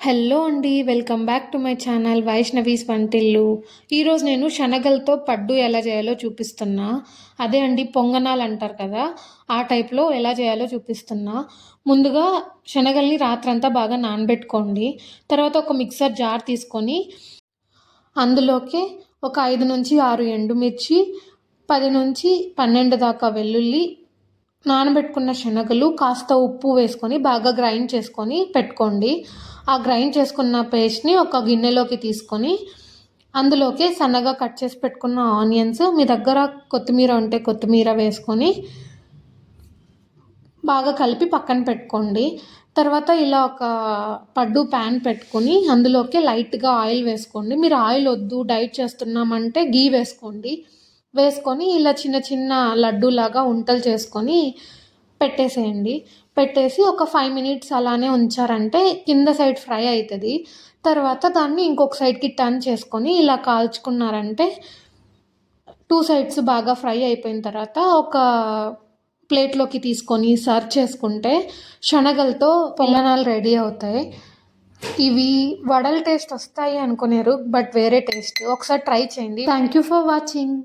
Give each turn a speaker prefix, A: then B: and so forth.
A: Hello అండి. Welcome back to my channel Vaishnavi's వంటిల్లు. ఈరోజు నేను శనగలతో పడ్డు ఎలా చేయాలో చూపిస్తున్నా. అదే అండి పొంగనాలు అంటారు కదా, ఆ టైప్లో ఎలా చేయాలో చూపిస్తున్నా. ముందుగా శనగల్ని రాత్రంతా బాగా నానబెట్టుకోండి. తర్వాత ఒక మిక్సర్ జార్ తీసుకొని అందులోకి ఒక 5 నుంచి 6 ఎండుమిర్చి, 10 నుంచి 12 దాకా వెల్లుల్లి, నానబెట్టుకున్న శనగలు, కాస్త ఉప్పు వేసుకొని బాగా గ్రైండ్ చేసుకొని పెట్టుకోండి. ఆ గ్రైండ్ చేసుకున్న పేస్ట్ని ఒక గిన్నెలోకి తీసుకొని అందులోకి సన్నగా కట్ చేసి పెట్టుకున్న ఆనియన్స్, మీ దగ్గర కొత్తిమీర ఉంటే కొత్తిమీర వేసుకొని బాగా కలిపి పక్కన పెట్టుకోండి. తర్వాత ఇలా ఒక పడ్డు ప్యాన్ పెట్టుకొని అందులోకి లైట్గా ఆయిల్ వేసుకోండి. మీరు ఆయిల్ వద్దు డైట్ చేస్తున్నామంటే గీ వేసుకోండి. వేసుకొని ఇలా చిన్న చిన్న లడ్డూలాగా ఉంటలు చేసుకొని పెట్టేసేయండి. పెట్టేసి ఒక 5 minutes అలానే ఉంచారంటే కింద సైడ్ ఫ్రై అవుతుంది. తర్వాత దాన్ని ఇంకొక సైడ్కి టర్న్ చేసుకొని ఇలా కాల్చుకున్నారంటే 2 sides బాగా ఫ్రై అయిపోయిన తర్వాత ఒక ప్లేట్లోకి తీసుకొని సర్వ్ చేసుకుంటే శనగలతో పొంగనాలు రెడీ అవుతాయి. ఇవి వడల టేస్ట్ వస్తాయి అనుకునేరు, బట్ వేరే టేస్ట్. ఒకసారి ట్రై చేయండి. Thank you for watching.